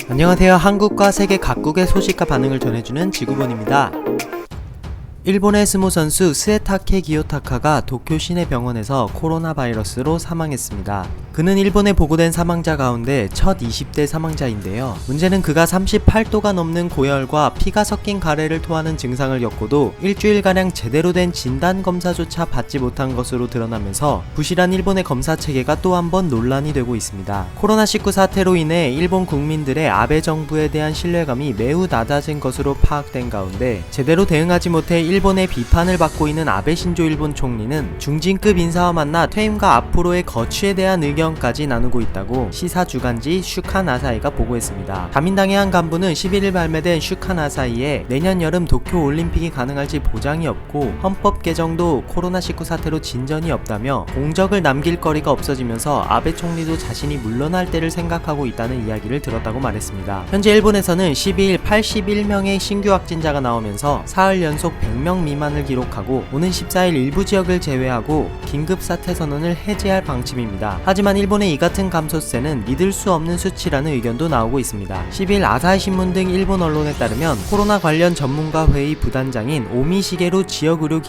안녕하세요. 한국과 세계 각국의 소식과 반응을 전해주는 지구본입니다. 일본의 스모 선수 스에타케 기요타카가 도쿄 시내 병원에서 코로나 바이러스로 사망했습니다. 그는 일본에 보고된 사망자 가운데 첫 20대 사망자인데요. 문제는 그가 38도가 넘는 고열과 피가 섞인 가래를 토하는 증상을 겪고도 일주일가량 제대로 된 진단검사조차 받지 못한 것으로 드러나면서 부실한 일본의 검사 체계가 또 한 번 논란이 되고 있습니다. 코로나19 사태로 인해 일본 국민들의 아베 정부에 대한 신뢰감이 매우 낮아진 것으로 파악된 가운데 제대로 대응하지 못해 일본의 비판을 받고 있는 아베 신조 일본 총리는 중진급 인사와 만나 퇴임과 앞으로의 거취에 대한 의견까지 나누고 있다고 시사 주간지 슈칸 아사히가 보고했습니다. 자민당의 한 간부는 11일 발매된 슈칸 아사히에 내년 여름 도쿄 올림픽이 가능할지 보장이 없고 헌법 개정도 코로나19 사태로 진전이 없다며 공적을 남길 거리가 없어지면서 아베 총리도 자신이 물러날 때를 생각하고 있다는 이야기를 들었다고 말했습니다. 현재 일본에서는 12일 81명의 신규 확진자가 나오면서 사흘 연속 100명 미만을 기록하고 오는 14일 일부 지역을 제외하고 긴급사태 선언을 해제할 방침입니다. 하지만 일본의 이 같은 감소세는 믿을 수 없는 수치라는 의견도 나오고 있습니다. 10일 아사히 신문 등 일본 언론에 따르면 코로나 관련 전문가 회의 부단장인 오미시게루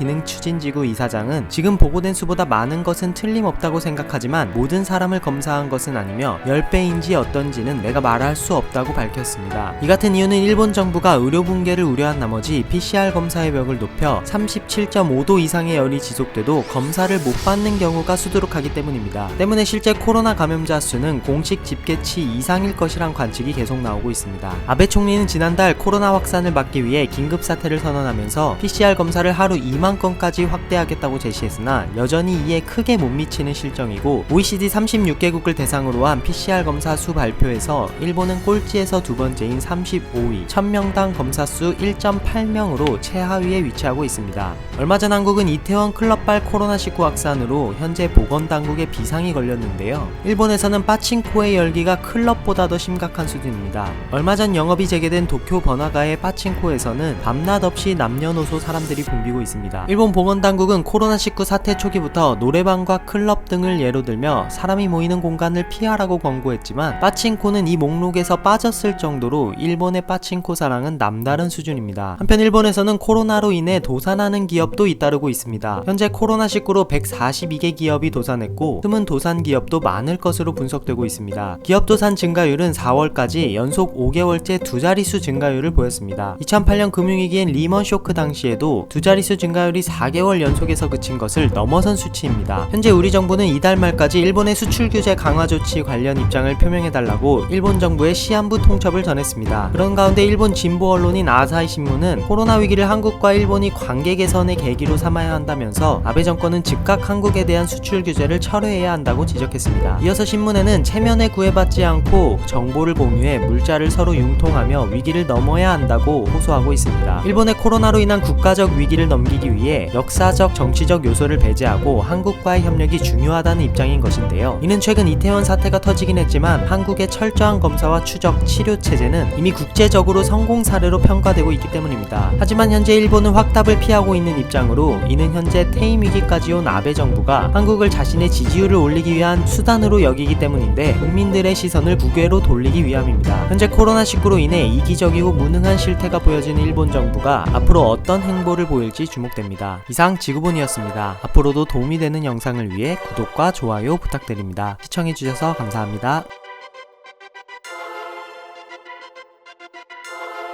지역의료기능추진지구 이사장은 지금 보고된 수보다 많은 것은 틀림없다고 생각하지만 모든 사람을 검사한 것은 아니며 10배인지 어떤지는 내가 말할 수 없다고 밝혔습니다. 이 같은 이유는 일본 정부가 의료 붕괴를 우려한 나머지 PCR 검사의 벽을 높여 37.5도 이상의 열이 지속돼도 검사를 못 받는 경우가 수두룩하기 때문입니다. 때문에 실제 코로나 감염자 수는 공식 집계치 이상일 것이란 관측이 계속 나오고 있습니다. 아베 총리는 지난달 코로나 확산을 막기 위해 긴급사태를 선언하면서 PCR 검사를 하루 2만 건까지 확대하겠다고 제시했으나 여전히 이에 크게 못 미치는 실정이고 OECD 36개국을 대상으로 한 PCR 검사 수 발표에서 일본은 꼴찌에서 두 번째인 35위, 1000명당 검사 수 1.8명으로 최하위에 위치하고 있습니다. 얼마 전 한국은 이태원 클럽발 코로나19 확산으로 현재 보건당국에 비상이 걸렸는데요. 일본에서는 빠칭코의 열기가 클럽보다 더 심각한 수준입니다. 얼마 전 영업이 재개된 도쿄 번화가의 빠칭코에서는 밤낮 없이 남녀노소 사람들이 붐비고 있습니다. 일본 보건당국은 코로나19 사태 초기부터 노래방과 클럽 등을 예로 들며 사람이 모이는 공간을 피하라고 권고했지만 빠칭코는 이 목록에서 빠졌을 정도로 일본의 빠칭코 사랑은 남다른 수준입니다. 한편 일본에서는 코로나로 인해 도산하는 기업도 잇따르고 있습니다. 현재 코로나19로 142개 기업이 도산했고 숨은 도산 기업도 많을 것으로 분석되고 있습니다. 기업 도산 증가율은 4월까지 연속 5개월째 두 자릿수 증가율을 보였습니다. 2008년 금융위기엔 리먼 쇼크 당시에도 두 자릿수 증가율이 4개월 연속에서 그친 것을 넘어선 수치입니다. 현재 우리 정부는 이달 말까지 일본의 수출 규제 강화 조치 관련 입장을 표명해달라고 일본 정부에 시한부 통첩을 전했습니다. 그런 가운데 일본 진보 언론인 아사히 신문은 코로나 위기를 한국과 일본이 관계 개선의 계기로 삼아야 한다면서 아베 정권은 즉각 한국에 대한 수출 규제를 철회해야 한다고 지적했습니다. 이어서 신문에는 체면에 구애받지 않고 정보를 공유해 물자를 서로 융통하며 위기를 넘어야 한다고 호소하고 있습니다. 일본의 코로나로 인한 국가적 위기를 넘기기 위해 역사적 정치적 요소를 배제하고 한국과의 협력이 중요하다는 입장인 것인데요. 이는 최근 이태원 사태가 터지긴 했지만 한국의 철저한 검사와 추적, 치료 체제는 이미 국제적으로 성공 사례로 평가되고 있기 때문입니다. 하지만 현재 일본은 확답을 피하고 있는 입장으로 이는 현재 퇴임 위기까지 온 아베 정부가 한국을 자신의 지지율을 올리기 위한 수단으로 여기기 때문인데 국민들의 시선을 국외로 돌리기 위함입니다. 현재 코로나19로 인해 이기적이고 무능한 실태가 보여지는 일본 정부가 앞으로 어떤 행보를 보일지 주목됩니다. 이상 지구본이었습니다. 앞으로도 도움이 되는 영상을 위해 구독과 좋아요 부탁드립니다. 시청해주셔서 감사합니다.